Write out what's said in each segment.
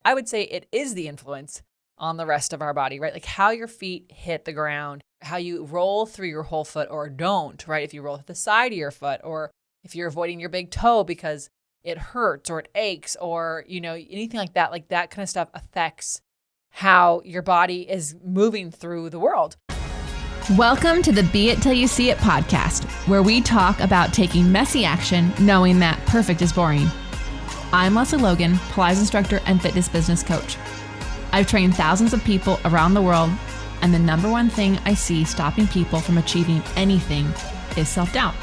I would say it is the influence on the rest of our body, right? Like how your feet hit the ground, how you roll through your whole foot or don't, right? If you roll to the side of your foot, or if you're avoiding your big toe because it hurts or it aches, or, anything like that kind of stuff affects how your body is moving through the world. Welcome to the Be It Till You See It podcast, where we talk about taking messy action, knowing that perfect is boring. I'm Lesley Logan, Pilates instructor and fitness business coach. I've trained thousands of people around the world, and the number one thing I see stopping people from achieving anything is self-doubt.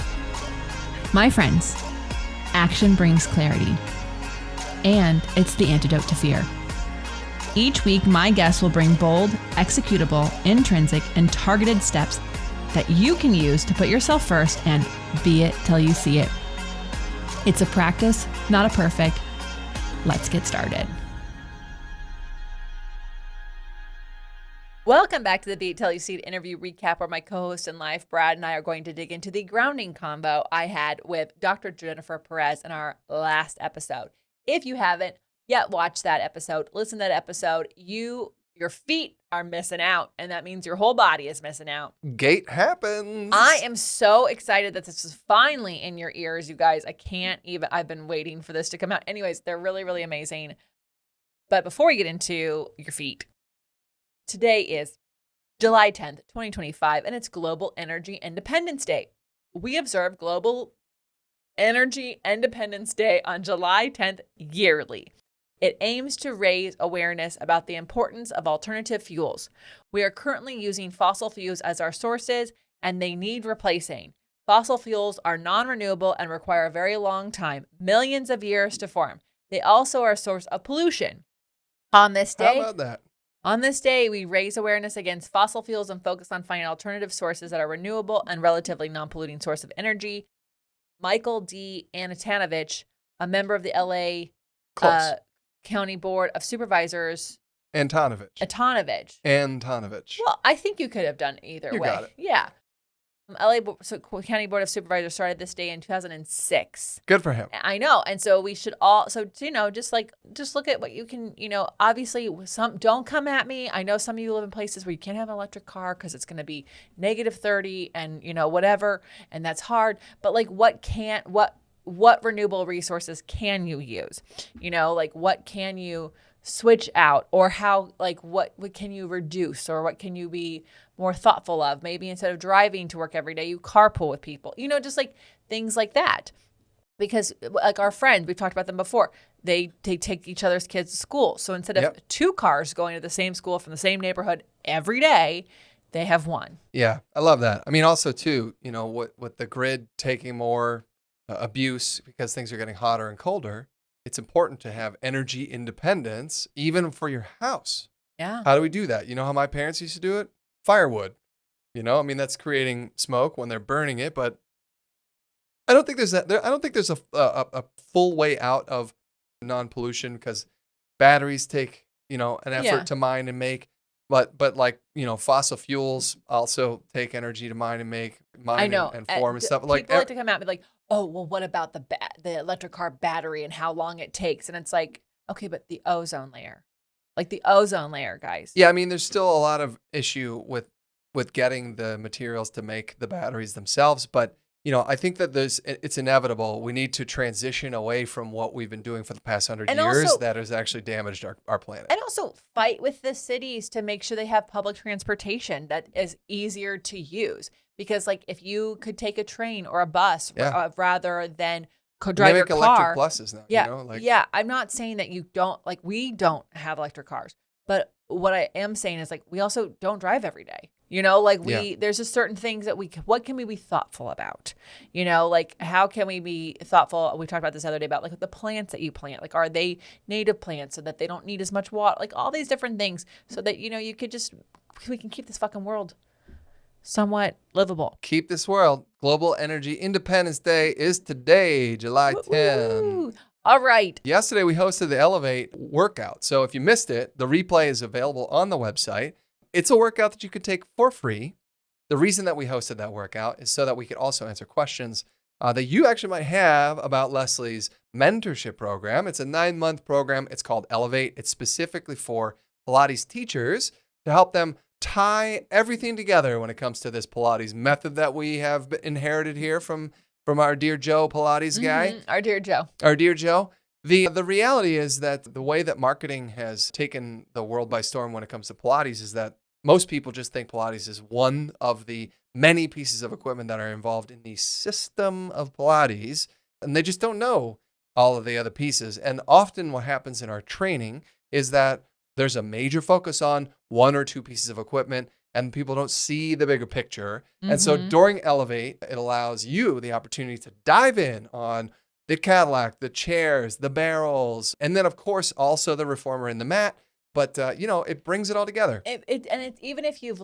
My friends, action brings clarity, and it's the antidote to fear. Each week, my guests will bring bold, executable, intrinsic, and targeted steps that you can use to put yourself first and be it till you see it. It's a practice, not a perfect. Let's get started. Welcome back to the Beit Till You See It interview recap, where my co-host in life, Brad, and I are going to dig into the grounding combo I had with Dr. Jenifer Perez in our last episode. If you haven't yet watched that episode, listen to that episode, your feet are missing out, and that means your whole body is missing out. Gait Happens. I am so excited that this is finally in your ears, you guys. I've been waiting for this to come out. Anyways, they're really, really amazing. But before we get into your feet, today is July 10th, 2025, and it's Global Energy Independence Day. We observe Global Energy Independence Day on July 10th yearly. It aims to raise awareness about the importance of alternative fuels. We are currently using fossil fuels as our sources, and they need replacing. Fossil fuels are non-renewable and require a very long time, millions of years to form. They also are a source of pollution. On this day, How about that? On this day, we raise awareness against fossil fuels and focus on finding alternative sources that are renewable and relatively non-polluting source of energy. Michael D. Antonovich, a member of the LA County Board of Supervisors. Antonovich. Antonovich. Well, I think you could have done either way. You got it. Yeah. County Board of Supervisors started this day in 2006. Good for him. I know. And so we should all, just look at what you can, obviously don't come at me. I know some of you live in places where you can't have an electric car because it's going to be -30 and, whatever. And that's hard. But what renewable resources can you use? What can you switch out, or how, what can you reduce, or what can you be more thoughtful of? Maybe instead of driving to work every day, you carpool with people, just things like that. Because our friends, we've talked about them before, they take each other's kids to school. So instead of two cars going to the same school from the same neighborhood every day, they have one. Yeah, I love that. I mean, also too, with the grid taking more abuse because things are getting hotter and colder, it's important to have energy independence, even for your house. Yeah. How do we do that? You know how my parents used to do it? Firewood. That's creating smoke when they're burning it, but I don't think there's a full way out of non-pollution, because batteries take, an effort to mine and make, but fossil fuels also take energy to mine and make, and form and stuff. People like to come at me like, oh, well, what about the electric car battery and how long it takes? And it's like, okay, but the ozone layer, guys. Yeah, I mean, there's still a lot of issue with getting the materials to make the batteries themselves. But, I think that it's inevitable. We need to transition away from what we've been doing for the past 100 years also, that has actually damaged our planet. And also fight with the cities to make sure they have public transportation that is easier to use. Because if you could take a train or a bus rather than drive your car. Electric buses now. Yeah. I'm not saying that you don't, we don't have electric cars. But what I am saying is we also don't drive every day. There's just certain things that what can we be thoughtful about? How can we be thoughtful? We talked about this the other day about the plants that you plant. Are they native plants so that they don't need as much water? All these different things so that, we can keep this fucking world somewhat livable. Keep this world. Global Energy Independence Day is today, July 10th. All right. Yesterday, we hosted the Elevate workout. So if you missed it, the replay is available on the website. It's a workout that you could take for free. The reason that we hosted that workout is so that we could also answer questions that you actually might have about Lesley's mentorship program. It's a 9-month program. It's called Elevate. It's specifically for Pilates teachers to help them tie everything together when it comes to this Pilates method that we have inherited here from our dear Joe Pilates guy. Our dear Joe. Our dear Joe. The reality is that the way that marketing has taken the world by storm when it comes to Pilates is that most people just think Pilates is one of the many pieces of equipment that are involved in the system of Pilates, and they just don't know all of the other pieces. And often what happens in our training is that there's a major focus on one or two pieces of equipment, and people don't see the bigger picture. And so during Elevate, it allows you the opportunity to dive in on the Cadillac, the chairs, the barrels, and then, of course, also the reformer and the mat. But, it brings it all together. Even if you've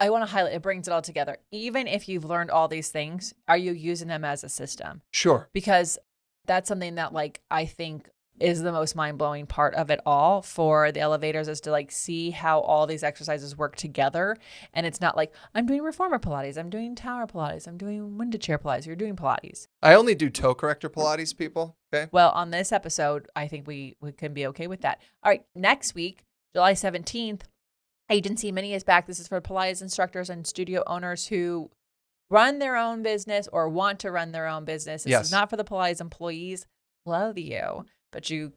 I want to highlight, it brings it all together. Even if you've learned all these things, are you using them as a system? Sure. Because that's something that I think is the most mind-blowing part of it all for the elevators, is to see how all these exercises work together. And it's not I'm doing reformer Pilates, I'm doing tower Pilates, I'm doing window chair Pilates, you're doing Pilates. I only do toe corrector Pilates, people. Okay. Well, on this episode, I think we can be okay with that. All right. Next week, July 17th, Agency Mini is back. This is for Pilates instructors and studio owners who run their own business or want to run their own business. This is not for the Pilates employees. Love you, but you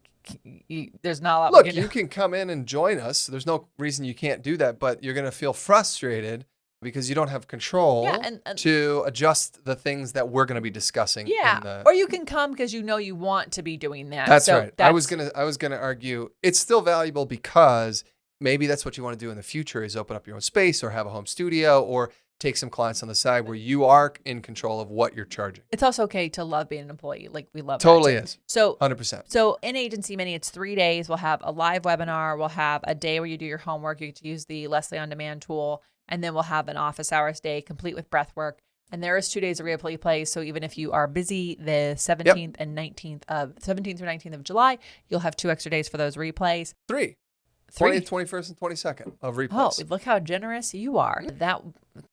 there's not a lot. Look, you can come in and join us. There's no reason you can't do that, but you're going to feel frustrated because you don't have control and to adjust the things that we're going to be discussing. Yeah, or you can come because you want to be doing that. That's right. I was gonna argue it's still valuable because maybe that's what you want to do in the future, is open up your own space or have a home studio or take some clients on the side where you are in control of what you're charging. It's also okay to love being an employee. We love totally that. Is. So 100%. So in Agency Mini, it's 3 days. We'll have a live webinar. We'll have a day where you do your homework. You get to use the Lesley On Demand tool. And then we'll have an office hours day complete with breath work. And there is 2 days of replay. So even if you are busy the 17th and 17th through 19th of July, you'll have 2 extra days for those replays. 3. 20th, 21st, and 22nd of replays. Oh, look how generous you are. That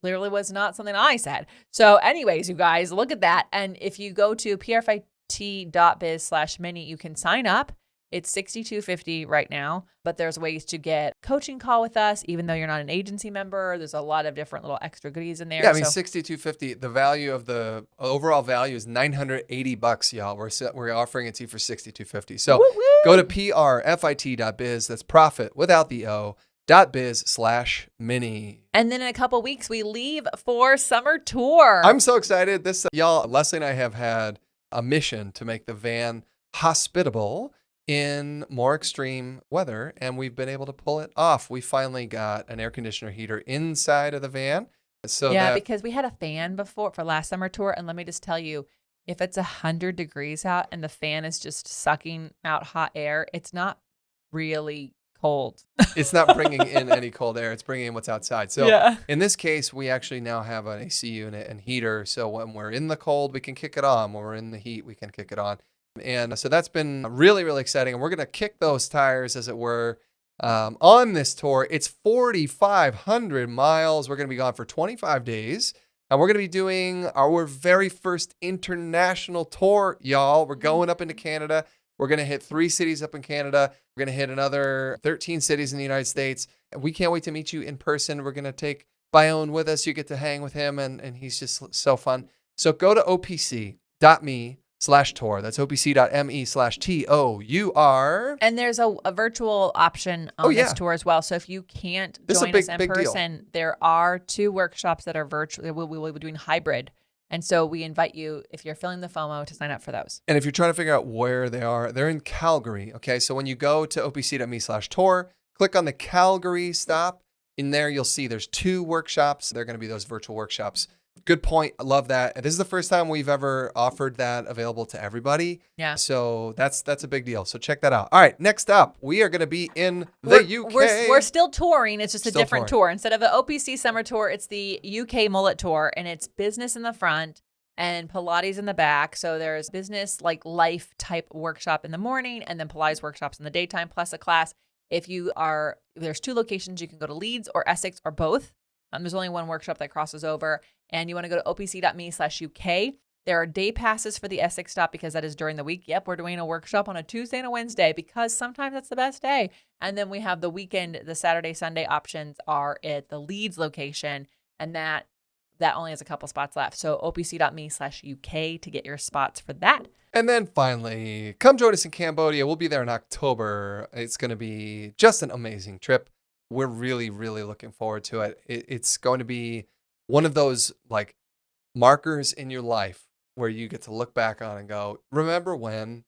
clearly was not something I said. So anyways, you guys, look at that. And if you go to prfit.biz/mini, you can sign up. It's $62.50 right now, but there's ways to get coaching call with us, even though you're not an agency member. There's a lot of different little extra goodies in there. Yeah, I mean, $62.50. The value of the overall value is $980, y'all. We're offering it to you for $62.50. So go to prfit.biz. That's profit without the O. .biz/mini. And then in a couple weeks, we leave for summer tour. I'm so excited. Y'all, Lesley and I have had a mission to make the van hospitable in more extreme weather, and we've been able to pull it off. We finally got an air conditioner heater inside of the van. Because we had a fan before for last summer tour, and let me just tell you, if it's 100 degrees out and the fan is just sucking out hot air, it's not really cold. It's not bringing in any cold air. It's bringing in what's outside. So in this case, we actually now have an AC unit and heater. So when we're in the cold, we can kick it on. When we're in the heat, we can kick it on. And so that's been really, really exciting. And we're going to kick those tires, as it were, on this tour. It's 4,500 miles. We're going to be gone for 25 days. And we're going to be doing our very first international tour, y'all. We're going up into Canada. We're going to hit 3 cities up in Canada. We're going to hit another 13 cities in the United States. And we can't wait to meet you in person. We're going to take Bayonne with us. You get to hang with him, and he's just so fun. So go to opc.me/tour. That's opc.me/tour. And there's a virtual option on this tour as well. So if you can't join us in person, there are 2 workshops that are virtual. We will be doing hybrid. And so we invite you, if you're feeling the FOMO, to sign up for those. And if you're trying to figure out where they are, they're in Calgary. Okay, so when you go to opc.me/tour, click on the Calgary stop. In there, you'll see there's 2 workshops. They're going to be those virtual workshops. Good point. I love that. And this is the first time we've ever offered that available to everybody. Yeah. So that's a big deal. So check that out. All right. Next up, we are going to be in the UK. We're still touring. It's just a different tour. Instead of the OPC summer tour, it's the UK mullet tour, and it's business in the front and Pilates in the back. So there's business life type workshop in the morning, and then Pilates workshops in the daytime, plus a class. There's 2 locations. You can go to Leeds or Essex or both. There's only 1 workshop that crosses over, and you want to go to opc.me/UK. There are day passes for the Essex stop because that is during the week. Yep, we're doing a workshop on a Tuesday and a Wednesday because sometimes that's the best day. And then we have the weekend, the Saturday, Sunday options are at the Leeds location, and that only has a couple spots left. So opc.me/UK to get your spots for that. And then finally, come join us in Cambodia. We'll be there in October. It's going to be just an amazing trip. We're really, really looking forward to it. It's going to be one of those like markers in your life where you get to look back on and go, remember when?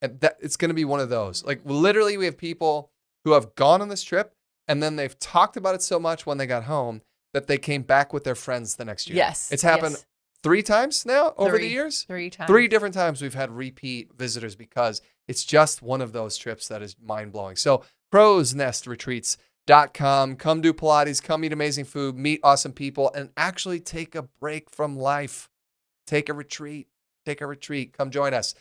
And that it's going to be one of those. Like literally, we have people who have gone on this trip and then they've talked about it so much when they got home that they came back with their friends the next year. Yes. It's happened 3 times now over the years. 3 times. 3 different times we've had repeat visitors because it's just one of those trips that is mind-blowing. So crowsnestretreats.com. Come do Pilates, come eat amazing food, meet awesome people, and actually take a break from life. Take a retreat. Take a retreat. Come join us.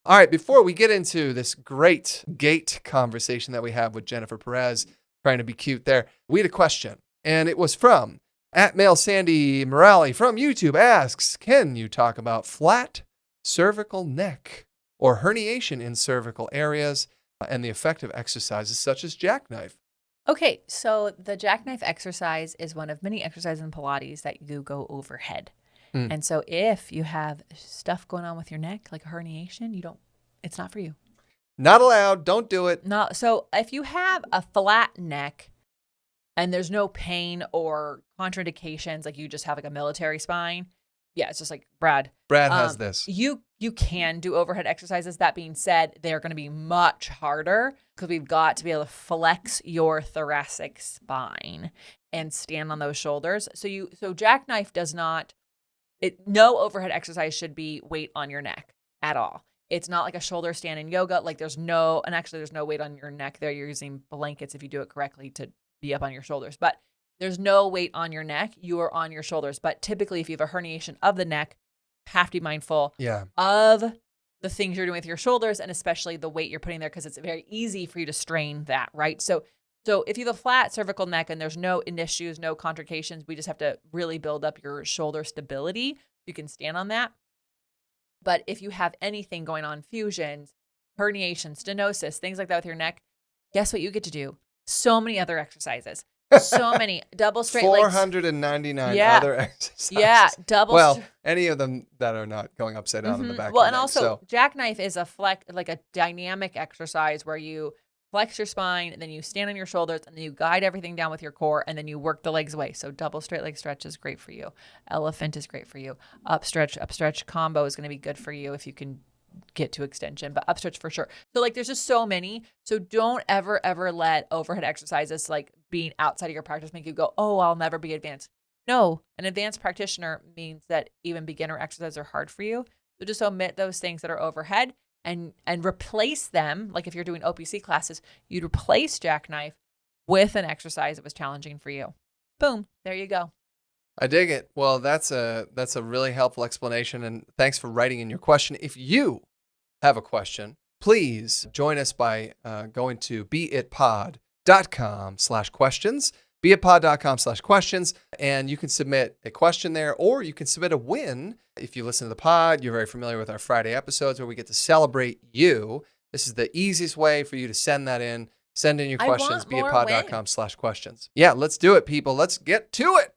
All right, before we get into this great gait conversation that we have with Jenifer Perez, trying to be cute there, we had a question, and it was from @male Sandy Morale from YouTube asks, can you talk about flat cervical neck or herniation in cervical areas and the effect of exercises such as Jackknife? Okay, so the Jackknife exercise is one of many exercises in Pilates that you go overhead. And so if you have stuff going on with your neck, like a herniation, it's not for you. Not allowed. Don't do it. No. So if you have a flat neck and there's no pain or contraindications, like you just have like a military spine, yeah, it's just like Brad. Brad has this. You can do overhead exercises. That being said, they're going to be much harder because we've got to be able to flex your thoracic spine and stand on those shoulders. So Jackknife does not. No overhead exercise should be weight on your neck at all. It's not like a shoulder stand in yoga. Like there's no weight on your neck there. You're using blankets if you do it correctly to be up on your shoulders. But there's no weight on your neck. You are on your shoulders. But typically if you have a herniation of the neck, have to be mindful of the things you're doing with your shoulders and especially the weight you're putting there because it's very easy for you to strain that, right? So if you have a flat cervical neck and there's no issues, no contractions, we just have to really build up your shoulder stability. You can stand on that. But if you have anything going on, fusions, herniation, stenosis, things like that with your neck, guess what you get to do? So many other exercises. So many. Double straight legs. 499 other exercises. Yeah. Any of them that are not going upside down in the back. Well, and also Jackknife is a dynamic exercise where you flex your spine, and then you stand on your shoulders, and then you guide everything down with your core, and then you work the legs away. So double straight leg stretch is great for you. Elephant is great for you. Upstretch combo is going to be good for you if you can get to extension, but upstretch for sure. So there's just so many. So don't ever let overhead exercises like being outside of your practice make you go, oh, I'll never be advanced. No, an advanced practitioner means that even beginner exercises are hard for you. So just omit those things that are overhead and replace them. Like if you're doing OPC classes, you'd replace Jackknife with an exercise that was challenging for you. Boom, there you go. I dig it. Well, that's a really helpful explanation, and thanks for writing in your question. If you have a question, please join us by going to beitpod.com/questions, beitpod.com/questions, and you can submit a question there, or you can submit a win. If you listen to the pod, you're very familiar with our Friday episodes where we get to celebrate you. This is the easiest way for you to send that in. Send in your questions, beitpod.com/questions. Yeah, let's do it, people. Let's get to it.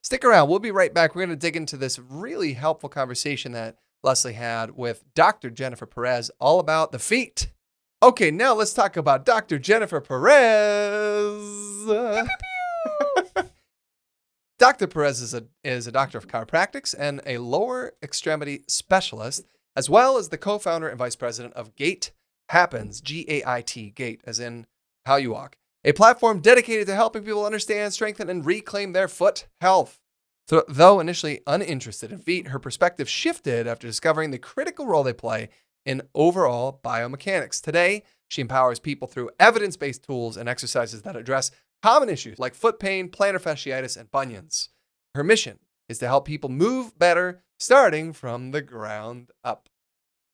Stick around. We'll be right back. We're going to dig into this really helpful conversation that Lesley had with Dr. Jenifer Perez all about the feet. Okay, now let's talk about Dr. Jenifer Perez. Dr. Perez is a doctor of chiropractics and a lower extremity specialist, as well as the co-founder and vice president of Gait Happens, G-A-I-T, Gait, as in how you walk. A platform dedicated to helping people understand, strengthen, and reclaim their foot health. Though initially uninterested in feet, her perspective shifted after discovering the critical role they play in overall biomechanics. Today, she empowers people through evidence-based tools and exercises that address common issues like foot pain, plantar fasciitis, and bunions. Her mission is to help people move better, starting from the ground up.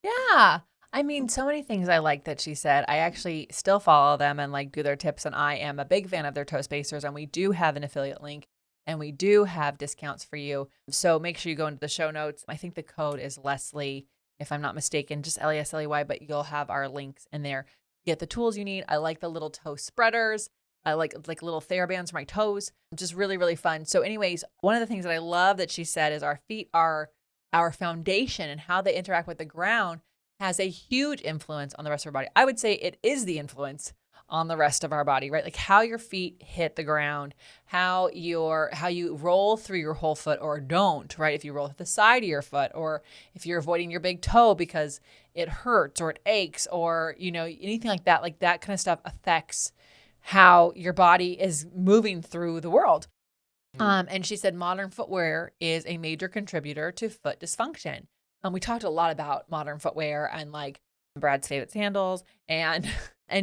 Yeah. I mean, so many things I like that she said. I actually still follow them and do their tips, and I am a big fan of their toe spacers, and we do have an affiliate link And we do have discounts for you. So make sure you go into the show notes. I think the code is Lesley, if I'm not mistaken, just Lesley, but you'll have our links in there. Get the tools you need. I like the little toe spreaders. I like little TheraBands for my toes. Just really, really fun. So anyways, one of the things that I love that she said is our feet are our foundation, and how they interact with the ground has a huge influence on the rest of our body. I would say it is the influence on the rest of our body, right? Like how your feet hit the ground, how you roll through your whole foot or don't, right? If you roll to the side of your foot, or if you're avoiding your big toe because it hurts or it aches, or, anything like that kind of stuff affects how your body is moving through the world. And she said modern footwear is a major contributor to foot dysfunction. We talked a lot about modern footwear and like Brad's favorite sandals and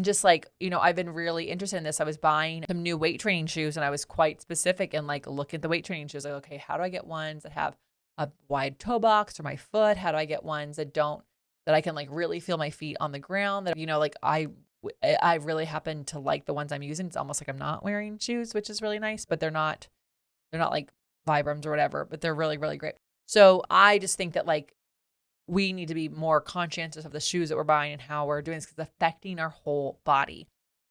just I've been really interested in this. I was buying some new weight training shoes, and I was quite specific and look at the weight training shoes. Like, okay, how do I get ones that have a wide toe box for my foot? How do I get ones that I can really feel my feet on the ground? That, I really happen to like the ones I'm using. It's almost like I'm not wearing shoes, which is really nice, but they're not like Vibrams or whatever, but they're really, really great. So I just think that we need to be more conscientious of the shoes that we're buying and how we're doing this, because it's affecting our whole body.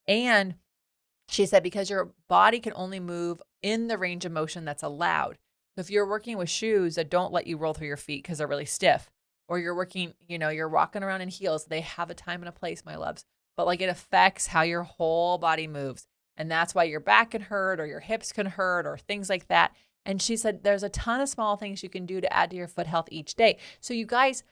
And she said, because your body can only move in the range of motion that's allowed. So if you're working with shoes that don't let you roll through your feet because they're really stiff, or you're working, you're walking around in heels, they have a time and a place, my loves. But it affects how your whole body moves. And that's why your back can hurt, or your hips can hurt, or things like that. And she said there's a ton of small things you can do to add to your foot health each day. So you guys,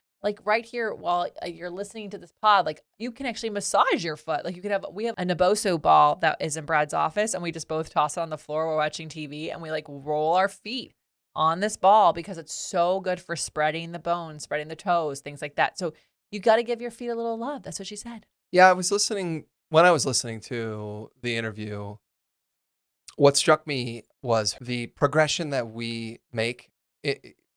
right here while you're listening to this pod, you can actually massage your foot. We have a Naboso ball that is in Brad's office, and we just both toss it on the floor while watching TV, and we roll our feet on this ball because it's so good for spreading the bones, spreading the toes, things like that. So you got to give your feet a little love. That's what she said. Yeah, when I was listening to the interview, what struck me was the progression that we make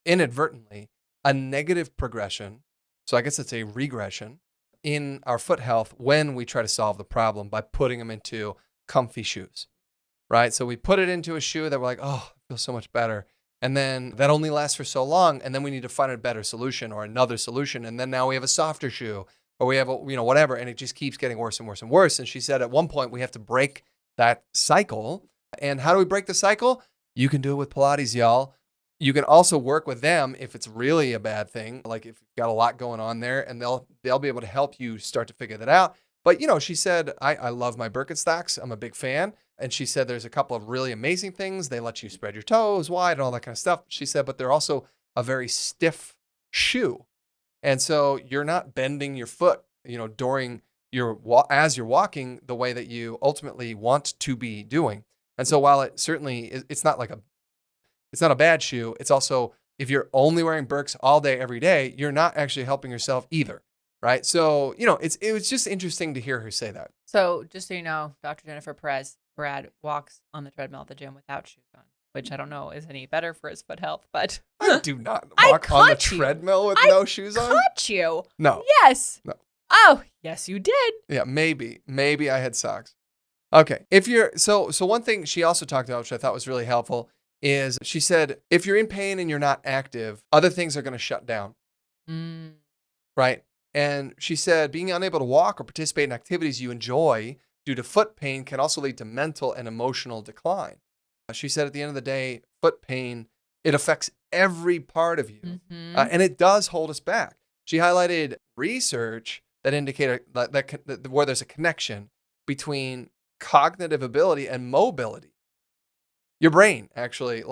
inadvertently, a negative progression. So I guess it's a regression in our foot health when we try to solve the problem by putting them into comfy shoes, right? So we put it into a shoe that we're like, oh, it feels so much better. And then that only lasts for so long. And then we need to find a better solution or another solution. And then now we have a softer shoe, or we have whatever. And it just keeps getting worse and worse and worse. And she said at one point we have to break that cycle. And how do we break the cycle? You can do it with Pilates, y'all. You can also work with them if it's really a bad thing, like if you've got a lot going on there, and they'll be able to help you start to figure that out. But, she said, I love my Birkenstocks. I'm a big fan. And she said there's a couple of really amazing things. They let you spread your toes wide and all that kind of stuff. She said, but they're also a very stiff shoe. And so you're not bending your foot, during as you're walking the way that you ultimately want to be doing. And so while it certainly it's not a bad shoe, it's also, if you're only wearing Birks all day, every day, you're not actually helping yourself either. Right. So, it was just interesting to hear her say that. So just so you know, Dr. Jenifer Perez, Brad walks on the treadmill at the gym without shoes on, which I don't know is any better for his foot health, but I do not walk on the treadmill with no shoes on. I caught you. No. Yes. No. Oh, yes, you did. Yeah, maybe I had socks. Okay. So one thing she also talked about, which I thought was really helpful, is she said, if you're in pain and you're not active, other things are going to shut down. Right. And she said, being unable to walk or participate in activities you enjoy due to foot pain can also lead to mental and emotional decline. She said, at the end of the day, foot pain, it affects every part of you. And it does hold us back. She highlighted research that indicated that where there's a connection between cognitive ability and mobility. Your brain actually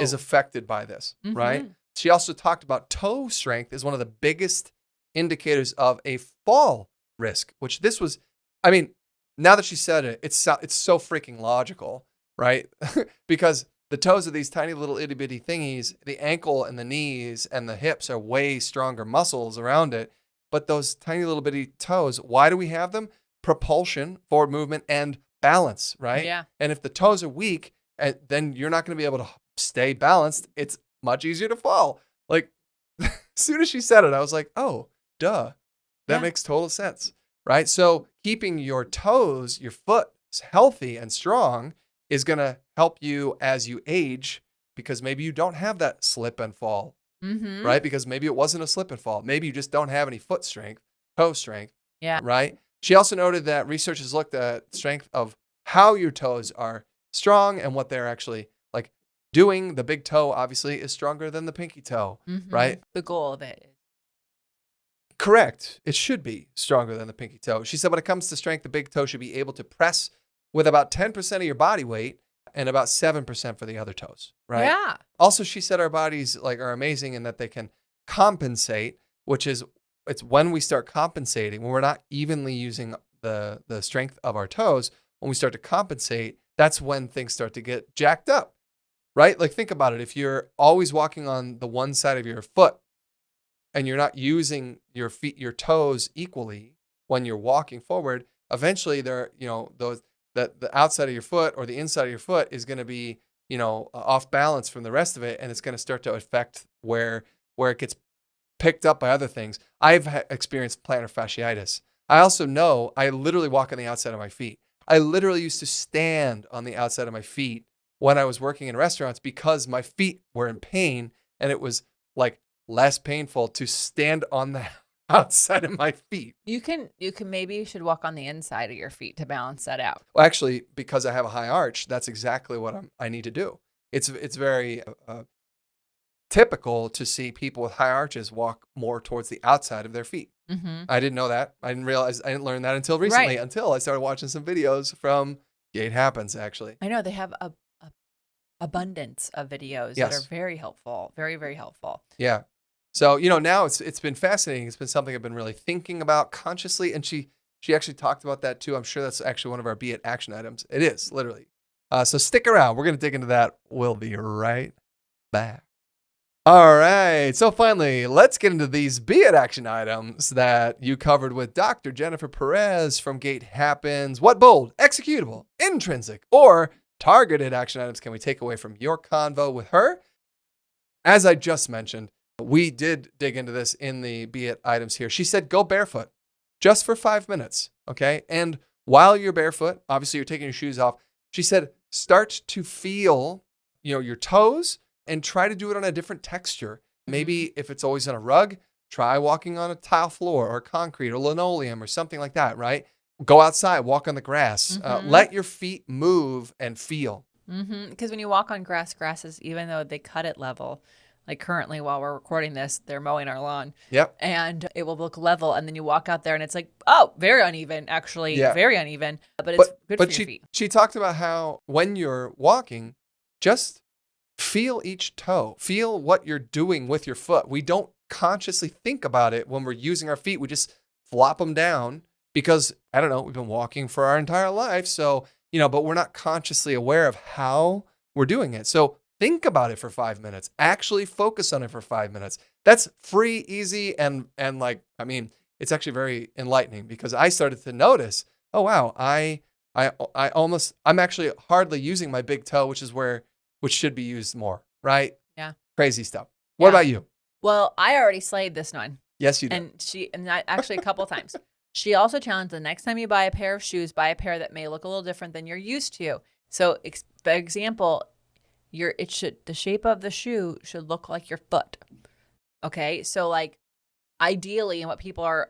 is affected by this, right? She also talked about toe strength as one of the biggest indicators of a fall risk, which this was, now that she said it, it's so freaking logical, right? Because the toes are these tiny little itty bitty thingies. The ankle and the knees and the hips are way stronger muscles around it. But those tiny little bitty toes, why do we have them? Propulsion, forward movement, and balance, right? Yeah. And if the toes are weak, then you're not going to be able to stay balanced. It's much easier to fall. As soon as she said it, I was like, oh, duh. That makes total sense, right? So keeping your toes, your foot healthy and strong is going to help you as you age, because maybe you don't have that slip and fall, right? Because maybe it wasn't a slip and fall. Maybe you just don't have any foot strength, toe strength, Yeah. right? She also noted that research has looked at strength of how your toes are strong and what they're actually like doing. The big toe obviously is stronger than the pinky toe, right? The goal of it. Correct. It should be stronger than the pinky toe. She said when it comes to strength, the big toe should be able to press with about 10% of your body weight and about 7% for the other toes, right? Yeah. Also, she said our bodies like are amazing in that they can compensate, which is it's when we start compensating, when we're not evenly using the strength of our toes, when we start to compensate, that's when things start to get jacked up, right? Like think about it. If you're always walking on the one side of your foot and you're not using your feet, your toes equally when you're walking forward, eventually the outside of your foot or the inside of your foot is going to be, off balance from the rest of it. And it's going to start to affect where it gets picked up by other things. I've experienced plantar fasciitis. I also know I literally walk on the outside of my feet. I literally used to stand on the outside of my feet when I was working in restaurants because my feet were in pain, and it was like less painful to stand on the outside of my feet. You should walk on the inside of your feet to balance that out. Well, actually, because I have a high arch, that's exactly what I need to do. It's very typical to see people with high arches walk more towards the outside of their feet. I didn't know that. I didn't learn that until recently, until I started watching some videos from Gait Happens, actually. I know they have a abundance of videos that are very helpful, very, very helpful. Yeah. So, now it's been fascinating. It's been something I've been really thinking about consciously. And she actually talked about that too. I'm sure that's actually one of our Beit action items. It is, literally. So stick around. We're going to dig into that. We'll be right back. All right. So finally, let's get into these Beit action items that you covered with Dr. Jenifer Perez from Gait Happens. What bold, executable, intrinsic, or targeted action items can we take away from your convo with her? As I just mentioned, we did dig into this in the Beit items here. She said, go barefoot just for 5 minutes. Okay. And while you're barefoot, obviously you're taking your shoes off. She said, start to feel, your toes and try to do it on a different texture. Maybe if it's always on a rug, try walking on a tile floor or concrete or linoleum or something like that, right? Go outside, walk on the grass. Let your feet move and feel. Because when you walk on grasses, even though they cut it level, like currently while we're recording this, they're mowing our lawn. Yep. And it will look level. And then you walk out there and it's like, oh, very uneven, actually. Yeah. Very uneven. But it's good for your feet. She talked about how when you're walking, just feel each toe. Feel what you're doing with your foot. We don't consciously think about it when we're using our feet. We just flop them down because, I don't know, we've been walking for our entire life. So, but we're not consciously aware of how we're doing it. So think about it for 5 minutes. Actually focus on it for 5 minutes. That's free, easy, and it's actually very enlightening because I started to notice, oh wow, I'm actually hardly using my big toe, which should be used more, right? Yeah. Crazy stuff. What about you? Well, I already slayed this one. Yes, you did. And actually a couple times. She also challenged the next time you buy a pair of shoes, buy a pair that may look a little different than you're used to. So, for example, the shape of the shoe should look like your foot. Okay? So like ideally, and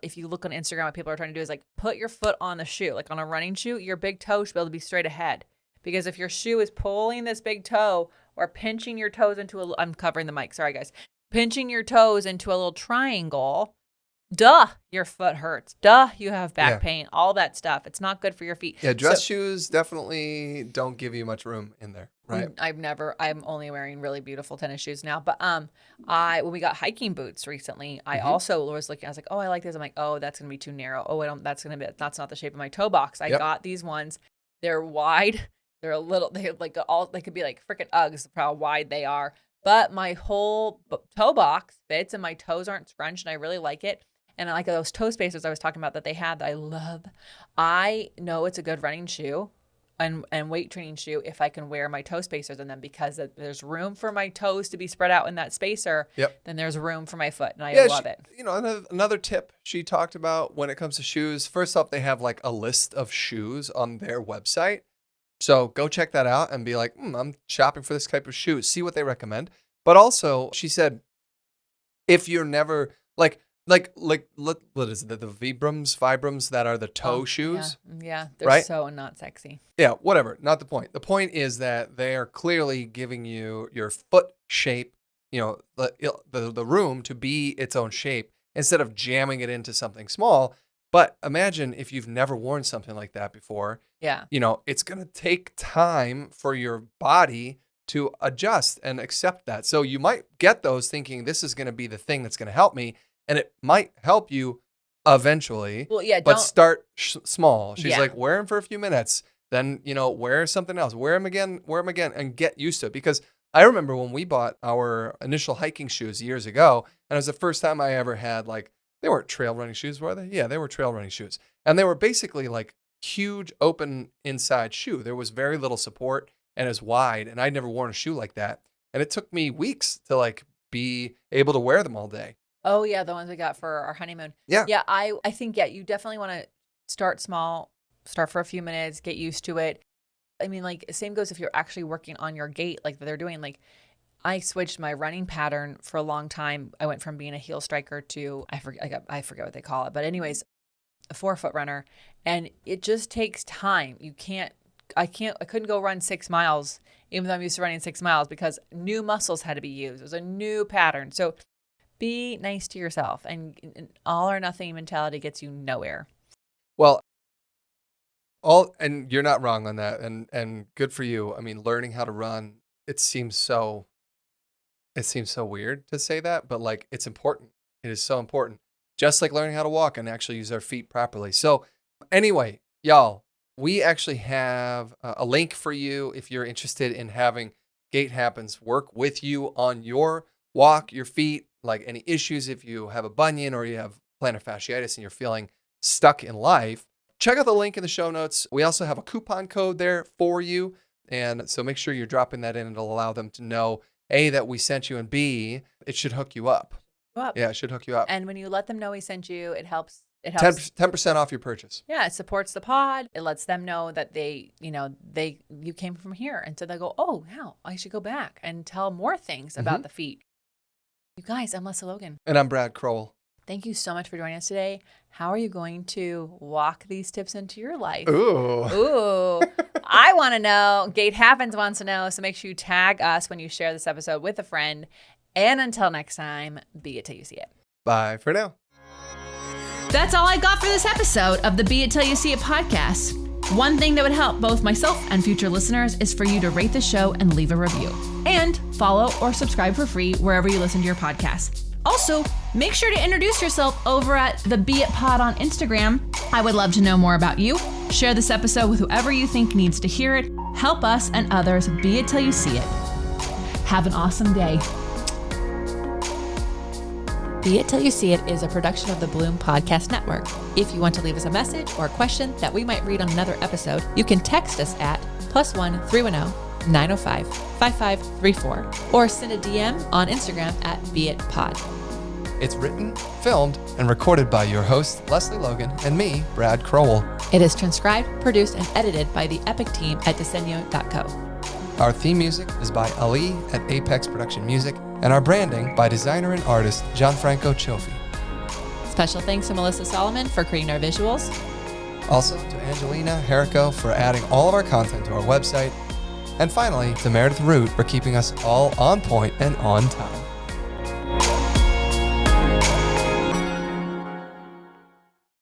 if you look on Instagram, what people are trying to do is like put your foot on the shoe, like on a running shoe, your big toe should be able to be straight ahead. Because if your shoe is pulling this big toe or pinching your toes into I'm covering the mic, sorry guys, pinching your toes into a little triangle, duh, your foot hurts. Duh, you have back pain, all that stuff. It's not good for your feet. Yeah, dress shoes definitely don't give you much room in there, right? I'm only wearing really beautiful tennis shoes now. But when we got hiking boots recently, I also was looking, I was like, oh, I like this. I'm like, oh, that's going to be too narrow. Oh, that's not the shape of my toe box. I got these ones. They're wide. They're a little, they could be like freaking Uggs, how wide they are. But my whole toe box fits and my toes aren't scrunched and I really like it. And I like those toe spacers I was talking about that they have that I love. I know it's a good running shoe and weight training shoe if I can wear my toe spacers in them because there's room for my toes to be spread out in that spacer. Then there's room for my foot and I love it. Another tip she talked about when it comes to shoes, first off, they have like a list of shoes on their website So go check that out and be like, I'm shopping for this type of shoe. See what they recommend. But also, she said, if you're never what is it? The Vibrams that are the toe shoes. Yeah, they're right? so not sexy. Yeah, whatever. Not the point. The point is that they are clearly giving you your foot shape, the room to be its own shape instead of jamming it into something small. But imagine if you've never worn something like that before. Yeah. It's going to take time for your body to adjust and accept that. So you might get those thinking this is going to be the thing that's going to help me. And it might help you eventually. Well, yeah, but start small. She's Yeah. like, wear them for a few minutes. Then, wear something else. Wear them again, and get used to it. Because I remember when we bought our initial hiking shoes years ago, and it was the first time I ever had, they weren't trail running shoes, were they? Yeah, they were trail running shoes. And they were basically like huge open inside shoe. There was very little support and it was wide. And I'd never worn a shoe like that. And it took me weeks to be able to wear them all day. Oh, yeah, the ones we got for our honeymoon. Yeah. Yeah, I think, you definitely want to start small, start for a few minutes, get used to it. I mean, same goes if you're actually working on your gait, like they're doing. I switched my running pattern for a long time. I went from being a heel striker to, I forget what they call it. But anyways, a 4-foot runner. And it just takes time. I couldn't go run 6 miles, even though I'm used to running 6 miles, because new muscles had to be used. It was a new pattern. So be nice to yourself, and all or nothing mentality gets you nowhere. Well, and you're not wrong on that, and good for you. I mean, learning how to run, it seems so weird to say that, but it's important. It is so important. Just like learning how to walk and actually use our feet properly. So anyway, y'all, we actually have a link for you if you're interested in having Gait Happens work with you on your walk, your feet, any issues if you have a bunion or you have plantar fasciitis and you're feeling stuck in life. Check out the link in the show notes. We also have a coupon code there for you. And so make sure you're dropping that in. It'll allow them to know, A, that we sent you, and B, it should hook you up. Yeah, it should hook you up. And when you let them know we sent you, it helps. 10% off your purchase. Yeah, it supports the pod. It lets them know that you came from here. And so they go, oh, wow, I should go back and tell more things about the feet. You guys, I'm Lesley Logan. And I'm Brad Crowell. Thank you so much for joining us today. How are you going to walk these tips into your life? Ooh. I want to know. Gait Happens wants to know. So make sure you tag us when you share this episode with a friend. And until next time, be it till you see it. Bye for now. That's all I got for this episode of the Be It Till You See It podcast. One thing that would help both myself and future listeners is for you to rate the show and leave a review. And follow or subscribe for free wherever you listen to your podcast. Also, make sure to introduce yourself over at the Be It Pod on Instagram. I would love to know more about you. Share this episode with whoever you think needs to hear it. Help us and others be it till you see it. Have an awesome day. Be It Till You See It is a production of the Bloom Podcast Network. If you want to leave us a message or a question that we might read on another episode, you can text us at +1 310 905 5534 or send a DM on Instagram at BeItPod. It's written, filmed, and recorded by your host, Lesley Logan, and me, Brad Crowell. It is transcribed, produced, and edited by the Epic team at Diseño.co. Our theme music is by Ali at Apex Production Music, and our branding by designer and artist Gianfranco Cioffi. Special thanks to Melissa Solomon for creating our visuals. Also to Angelina Herrico for adding all of our content to our website. And finally, to Meredith Root for keeping us all on point and on time.